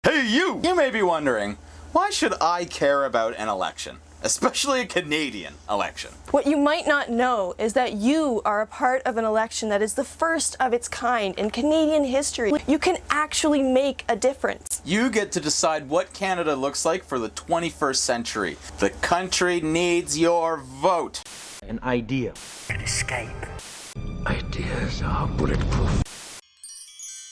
Hey you! You may be wondering, why should I care about an election? Especially a Canadian election. What you might not know is that you are a part of an election that is the first of its kind in Canadian history. You can actually make a difference. You get to decide what Canada looks like for the 21st century. The country needs your vote. An idea. An escape. Ideas are bulletproof.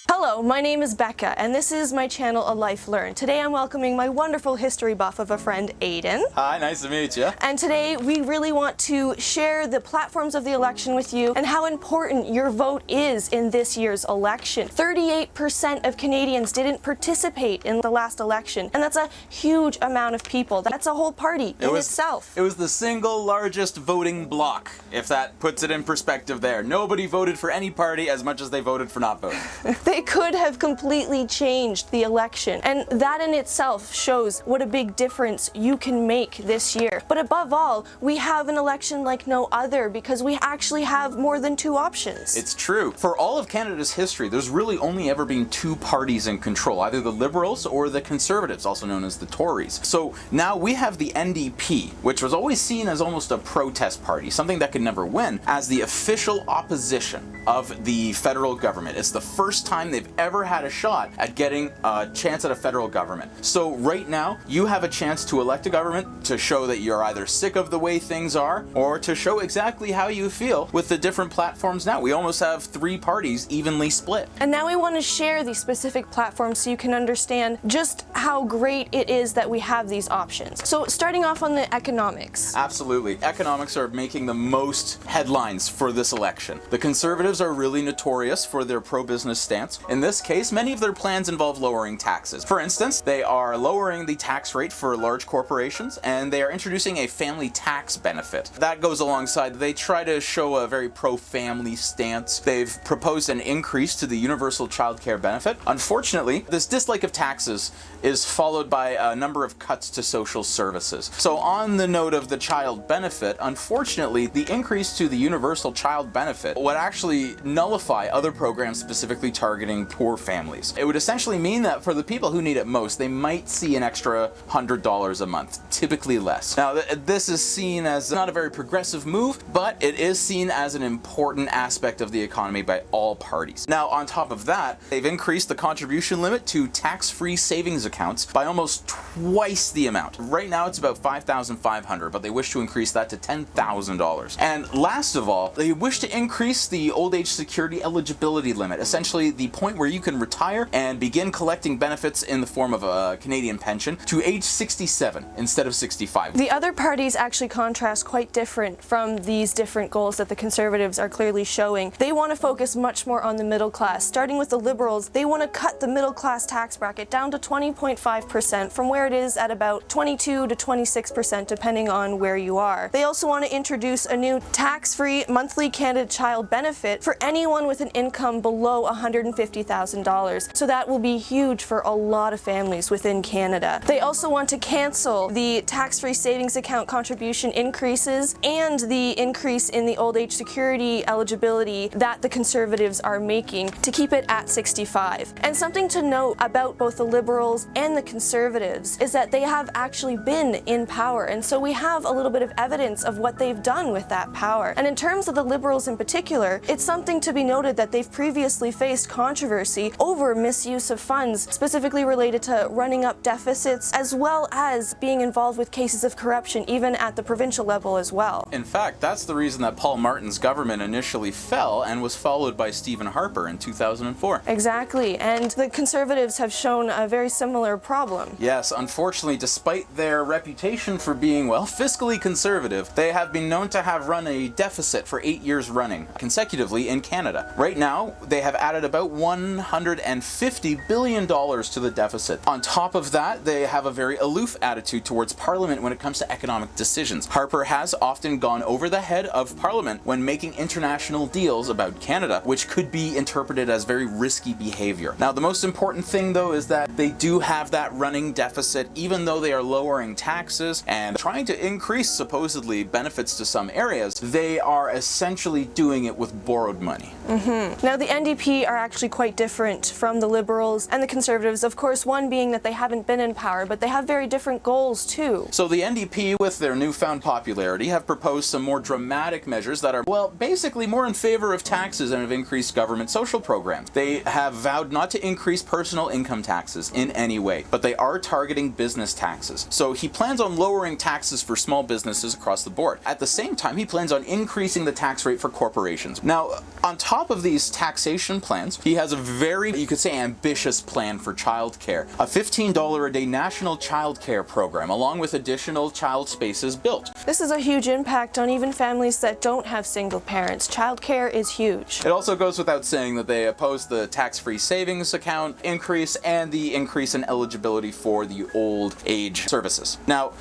Hello, my name is Becca, and this is my channel ALifeLearned. Today I'm welcoming my wonderful history buff of a friend, Aidan. Hi, nice to meet you. And today we really want to share the platforms of the election with you and how important your vote is in this year's election. 38% of Canadians didn't participate in the last election, and that's a huge amount of people. That's a whole party in itself. It was the single largest voting bloc, if that puts it in perspective there. Nobody voted for any party as much as they voted for not voting. They could have completely changed the election, and that in itself shows what a big difference you can make this year. But above all, we have an election like no other because we actually have more than two options. It's true. For all of Canada's history, there's really only ever been two parties in control, either the Liberals or the Conservatives, also known as the Tories. So now we have the NDP, which was always seen as almost a protest party, something that could never win, as the official opposition of the federal government. It's the first time they've ever had a shot at getting a chance at a federal government. So right now, you have a chance to elect a government to show that you're either sick of the way things are, or to show exactly how you feel with the different platforms now. We almost have three parties evenly split. And now we want to share these specific platforms so you can understand just how great it is that we have these options. So starting off on the economics. Absolutely. Economics are making the most headlines for this election. The Conservatives are really notorious for their pro-business stance. In this case, many of their plans involve lowering taxes. For instance, they are lowering the tax rate for large corporations, and they are introducing a family tax benefit. That goes alongside, they try to show a very pro-family stance. They've proposed an increase to the universal child care benefit. Unfortunately, this dislike of taxes is followed by a number of cuts to social services. So on the note of the child benefit, unfortunately, the increase to the universal child benefit would actually nullify other programs specifically targeting poor families. It would essentially mean that for the people who need it most, they might see an extra $100 a month, typically less. Now, this is seen as not a very progressive move, but it is seen as an important aspect of the economy by all parties. Now, on top of that, they've increased the contribution limit to tax-free savings accounts by almost twice the amount. Right now, it's about $5,500, but they wish to increase that to $10,000. And last of all, they wish to increase the old age security eligibility limit, essentially the point where you can retire and begin collecting benefits in the form of a Canadian pension to age 67 instead of 65. The other parties actually contrast quite different from these different goals that the Conservatives are clearly showing. They want to focus much more on the middle class. Starting with the Liberals, they want to cut the middle class tax bracket down to 20.5% from where it is at about 22 to 26% depending on where you are. They also want to introduce a new tax-free monthly Canada Child benefit for anyone with an income below $150,000. So that will be huge for a lot of families within Canada. They also want to cancel the tax-free savings account contribution increases and the increase in the old age security eligibility that the Conservatives are making to keep it at 65. And something to note about both the Liberals and the Conservatives is that they have actually been in power, and so we have a little bit of evidence of what they've done with that power. And in terms of the Liberals in particular, it's something to be noted that they've previously faced controversy over misuse of funds, specifically related to running up deficits, as well as being involved with cases of corruption, even at the provincial level as well. In fact, that's the reason that Paul Martin's government initially fell and was followed by Stephen Harper in 2004. Exactly, and the Conservatives have shown a very similar problem. Yes, unfortunately, despite their reputation for being, well, fiscally conservative, they have been known to have run a deficit for 8 years running, consecutively in Canada. Right now, they have added about $150 billion to the deficit. On top of that, they have a very aloof attitude towards Parliament when it comes to economic decisions. Harper has often gone over the head of Parliament when making international deals about Canada, which could be interpreted as very risky behavior. Now, the most important thing, though, is that they do have that running deficit, even though they are lowering taxes and trying to increase supposedly benefits to some areas. They are essentially doing it with borrowed money. Now, the NDP are actually quite different from the Liberals and the Conservatives. Of course, one being that they haven't been in power, but they have very different goals too. So the NDP, with their newfound popularity, have proposed some more dramatic measures that are, well, basically more in favor of taxes and of increased government social programs. They have vowed not to increase personal income taxes in any way, but they are targeting business taxes. So he plans on lowering taxes for small businesses across the board. At the same time, he plans on increasing the tax rate for corporations. Now, on top of these taxation plans, he has a very, you could say, ambitious plan for childcare. A $15 a day national childcare program, along with additional child spaces built. This is a huge impact on even families that don't have single parents. Childcare is huge. It also goes without saying that they oppose the tax-free savings account increase and the increase in eligibility for the old age services. Now,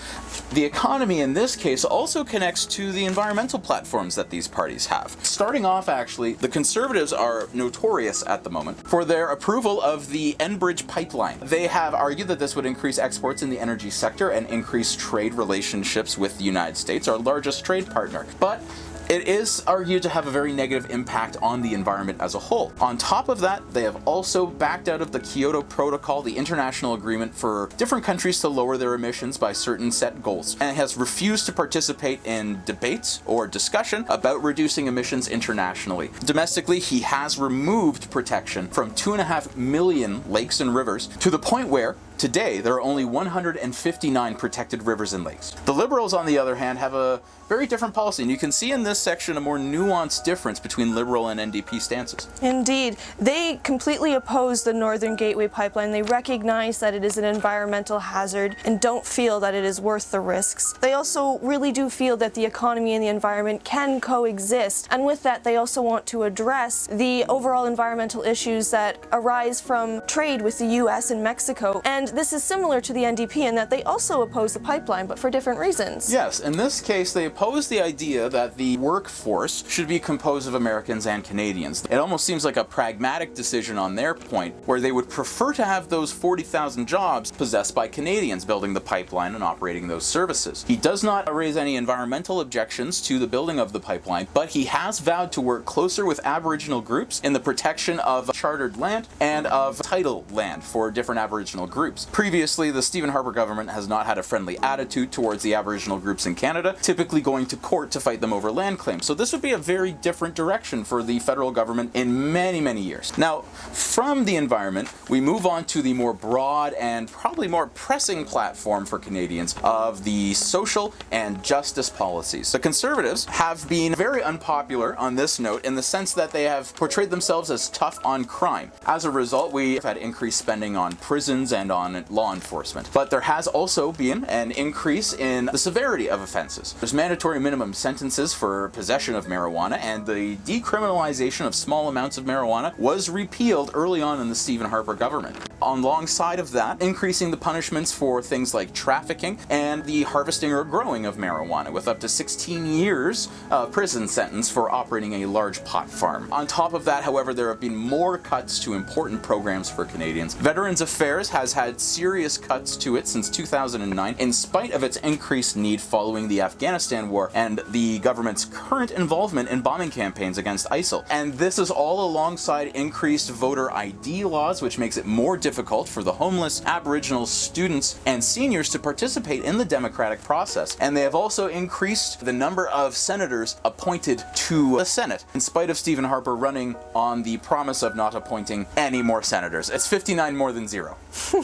the economy in this case also connects to the environmental platforms that these parties have. Starting off, actually, the Conservatives are notorious at the moment for their approval of the Enbridge pipeline. They have argued that this would increase exports in the energy sector and increase trade relationships with the United States, our largest trade partner. But it is argued to have a very negative impact on the environment as a whole. On top of that, they have also backed out of the Kyoto Protocol, the international agreement for different countries to lower their emissions by certain set goals, and has refused to participate in debates or discussion about reducing emissions internationally. Domestically, he has removed protection from 2.5 million lakes and rivers to the point where today, there are only 159 protected rivers and lakes. The Liberals, on the other hand, have a very different policy, and you can see in this section a more nuanced difference between Liberal and NDP stances. Indeed. They completely oppose the Northern Gateway pipeline. They recognize that it is an environmental hazard and don't feel that it is worth the risks. They also really do feel that the economy and the environment can coexist, and with that, they also want to address the overall environmental issues that arise from trade with the US and Mexico. And this is similar to the NDP in that they also oppose the pipeline, but for different reasons. Yes, in this case, they oppose the idea that the workforce should be composed of Americans and Canadians. It almost seems like a pragmatic decision on their point, where they would prefer to have those 40,000 jobs possessed by Canadians building the pipeline and operating those services. He does not raise any environmental objections to the building of the pipeline, but he has vowed to work closer with Aboriginal groups in the protection of chartered land and of title land for different Aboriginal groups. Previously, the Stephen Harper government has not had a friendly attitude towards the Aboriginal groups in Canada, typically going to court to fight them over land claims. So this would be a very different direction for the federal government in many, many years. Now, from the environment, we move on to the more broad and probably more pressing platform for Canadians of the social and justice policies. The Conservatives have been very unpopular on this note in the sense that they have portrayed themselves as tough on crime. As a result, we have had increased spending on prisons and on law enforcement. But there has also been an increase in the severity of offenses. There's mandatory minimum sentences for possession of marijuana, and the decriminalization of small amounts of marijuana was repealed early on in the Stephen Harper government. Alongside of that, increasing the punishments for things like trafficking and the harvesting or growing of marijuana, with up to 16 years prison sentence for operating a large pot farm. On top of that, however, there have been more cuts to important programs for Canadians. Veterans Affairs has had serious cuts to it since 2009, in spite of its increased need following the Afghanistan war and the government's current involvement in bombing campaigns against ISIL. And this is all alongside increased voter ID laws, which makes it more difficult for the homeless, Aboriginal students, and seniors to participate in the democratic process. And they have also increased the number of senators appointed to the Senate, in spite of Stephen Harper running on the promise of not appointing any more senators. It's 59 more than zero,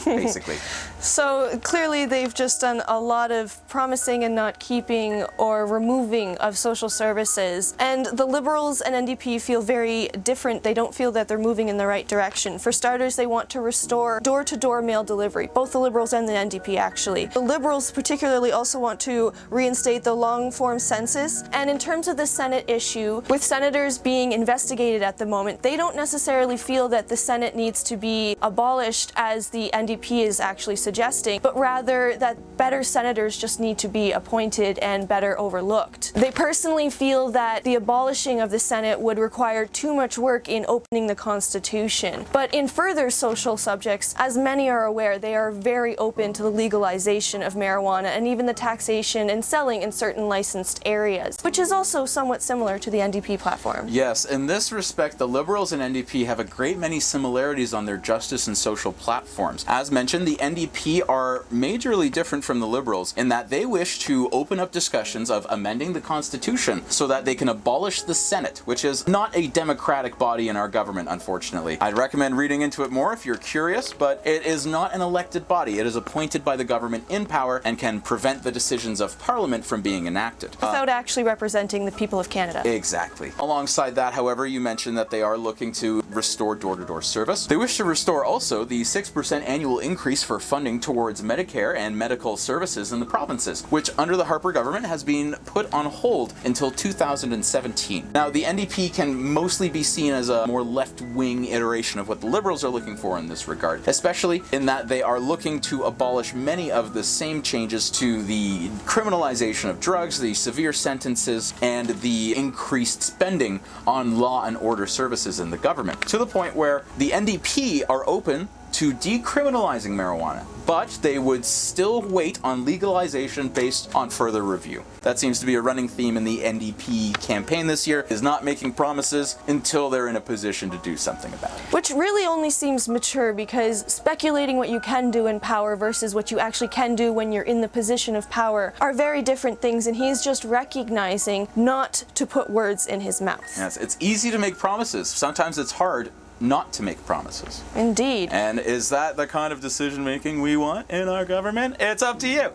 basically. So clearly they've just done a lot of promising and not keeping or removing of social services. And the Liberals and NDP feel very different. They don't feel that they're moving in the right direction. For starters, they want to restore door-to-door mail delivery, both the Liberals and the NDP actually. The Liberals particularly also want to reinstate the long-form census. And in terms of the Senate issue, with senators being investigated at the moment, they don't necessarily feel that the Senate needs to be abolished as the NDP is actually suggesting, but rather that better senators just need to be appointed and better overlooked. They personally feel that the abolishing of the Senate would require too much work in opening the Constitution. But in further social subjects, politics, as many are aware, they are very open to the legalization of marijuana and even the taxation and selling in certain licensed areas, which is also somewhat similar to the NDP platform. Yes, in this respect, the Liberals and NDP have a great many similarities on their justice and social platforms. As mentioned, the NDP are majorly different from the Liberals in that they wish to open up discussions of amending the Constitution so that they can abolish the Senate, which is not a democratic body in our government, unfortunately. I'd recommend reading into it more if you're curious, but it is not an elected body. It is appointed by the government in power and can prevent the decisions of Parliament from being enacted. Without actually representing the people of Canada. Exactly. Alongside that, however, you mentioned that they are looking to restore door-to-door service. They wish to restore also the 6% annual increase for funding towards Medicare and medical services in the provinces, which under the Harper government has been put on hold until 2017. Now, the NDP can mostly be seen as a more left-wing iteration of what the Liberals are looking for in this regard, especially in that they are looking to abolish many of the same changes to the criminalization of drugs, the severe sentences, and the increased spending on law and order services in the government, to the point where the NDP are open to decriminalizing marijuana, but they would still wait on legalization based on further review. That seems to be a running theme in the NDP campaign this year, is not making promises until they're in a position to do something about it. Which really only seems mature, because speculating what you can do in power versus what you actually can do when you're in the position of power are very different things, and he's just recognizing not to put words in his mouth. Yes, it's easy to make promises. Sometimes it's hard not to make promises. Indeed. And is that the kind of decision making we want in our government? It's up to you.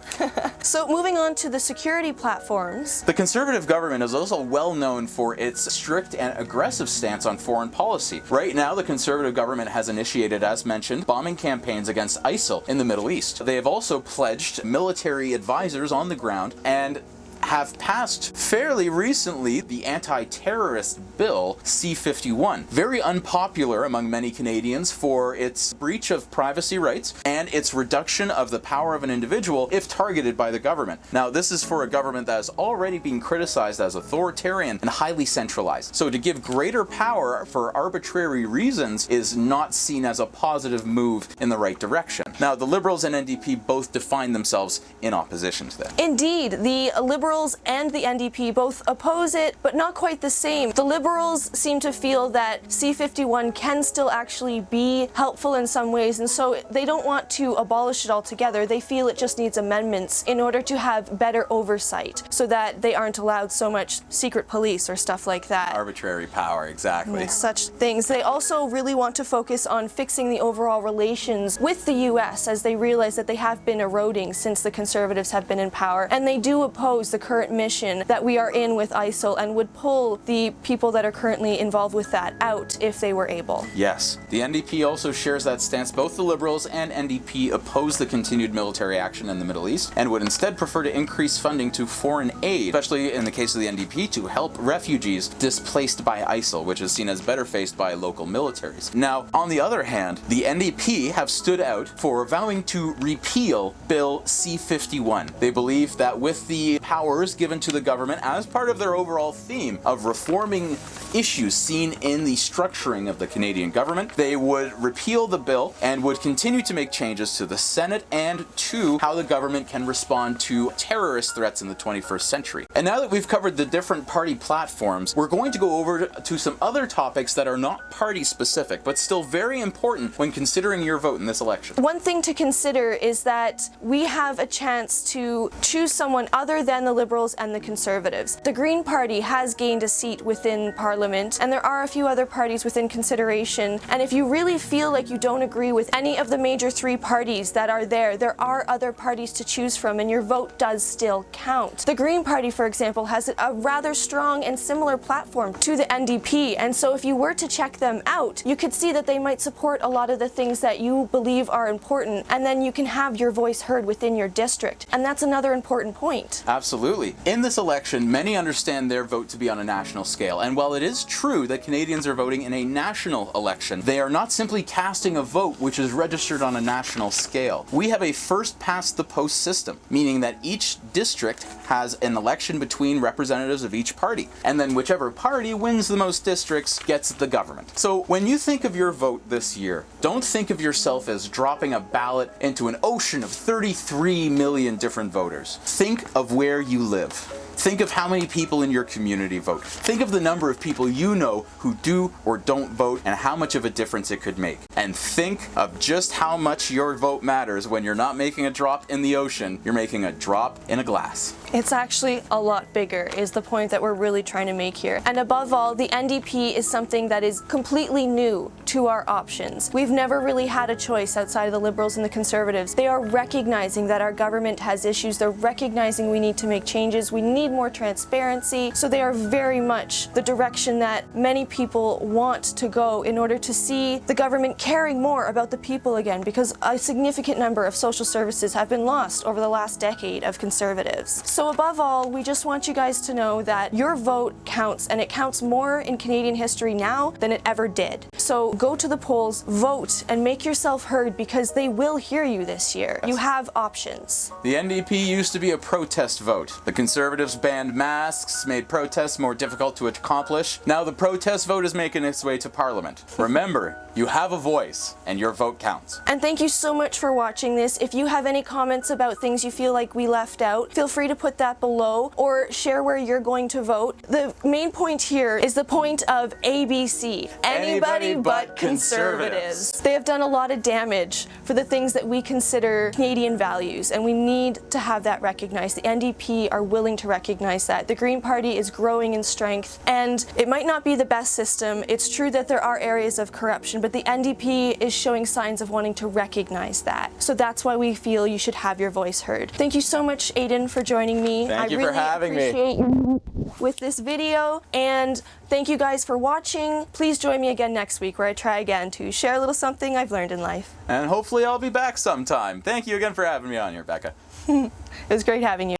So moving on to the security platforms. The Conservative government is also well known for its strict and aggressive stance on foreign policy. Right now, the Conservative government has initiated, as mentioned, bombing campaigns against ISIL in the Middle East. They have also pledged military advisors on the ground and have passed fairly recently the anti-terrorist bill C-51. Very unpopular among many Canadians for its breach of privacy rights and its reduction of the power of an individual if targeted by the government. Now, this is for a government that has already been criticized as authoritarian and highly centralized. So to give greater power for arbitrary reasons is not seen as a positive move in the right direction. Now, the Liberals and NDP both define themselves in opposition to that. Indeed, the Liberals and the NDP both oppose it, but not quite the same. The Liberals seem to feel that C-51 can still actually be helpful in some ways, and so they don't want to abolish it altogether. They feel it just needs amendments in order to have better oversight, so that they aren't allowed so much secret police or stuff like that. Arbitrary power, exactly. And such things. They also really want to focus on fixing the overall relations with the US, as they realize that they have been eroding since the Conservatives have been in power, and they do oppose the current mission that we are in with ISIL and would pull the people that are currently involved with that out if they were able. Yes. The NDP also shares that stance. Both the Liberals and NDP oppose the continued military action in the Middle East and would instead prefer to increase funding to foreign aid, especially in the case of the NDP, to help refugees displaced by ISIL, which is seen as better faced by local militaries. Now, on the other hand, the NDP have stood out for vowing to repeal Bill C-51. They believe that with the powers given to the government as part of their overall theme of reforming issues seen in the structuring of the Canadian government, they would repeal the bill and would continue to make changes to the Senate and to how the government can respond to terrorist threats in the 21st century. And now that we've covered the different party platforms, we're going to go over to some other topics that are not party specific, but still very important when considering your vote in this election. One thing to consider is that we have a chance to choose someone other than the Liberals and the Conservatives. The Green Party has gained a seat within Parliament, and there are a few other parties within consideration, and if you really feel like you don't agree with any of the major three parties that are there are other parties to choose from, and your vote does still count. The Green Party, for example, has a rather strong and similar platform to the NDP, and so if you were to check them out, you could see that they might support a lot of the things that you believe are important, and then you can have your voice heard within your district, and that's another important point. Absolutely. Absolutely. In this election, many understand their vote to be on a national scale. And while it is true that Canadians are voting in a national election, they are not simply casting a vote which is registered on a national scale. We have a first-past-the-post system, meaning that each district has an election between representatives of each party. And then whichever party wins the most districts gets the government. So when you think of your vote this year, don't think of yourself as dropping a ballot into an ocean of 33 million different voters. Think of where you live. Think of how many people in your community vote. Think of the number of people you know who do or don't vote and how much of a difference it could make. And think of just how much your vote matters when you're not making a drop in the ocean, you're making a drop in a glass. It's actually a lot bigger, is the point that we're really trying to make here. And above all, the NDP is something that is completely new to our options. We've never really had a choice outside of the Liberals and the Conservatives. They are recognizing that our government has issues. They're recognizing we need to make changes. We need more transparency. So they are very much the direction that many people want to go in order to see the government caring more about the people again, because a significant number of social services have been lost over the last decade of Conservatives. So above all, we just want you guys to know that your vote counts, and it counts more in Canadian history now than it ever did. So go to the polls, vote, and make yourself heard, because they will hear you this year. You have options. The NDP used to be a protest vote. The Conservatives banned masks, made protests more difficult to accomplish. Now the protest vote is making its way to Parliament. Remember, you have a voice, and your vote counts. And thank you so much for watching this. If you have any comments about things you feel like we left out, feel free to put that below or share where you're going to vote. The main point here is the point of ABC. Anybody but conservatives. They have done a lot of damage for the things that we consider Canadian values, and we need to have that recognized. The NDP are willing to recognize that. The Green Party is growing in strength, and it might not be the best system. It's true that there are areas of corruption, but the NDP is showing signs of wanting to recognize that. So that's why we feel you should have your voice heard. Thank you so much, Aidan, for joining me. Thank you for having me. I really appreciate your help with this video, and thank you guys for watching. Please join me again next week, where I try again to share a little something I've learned in life. And hopefully I'll be back sometime. Thank you again for having me on here, Becca. It was great having you.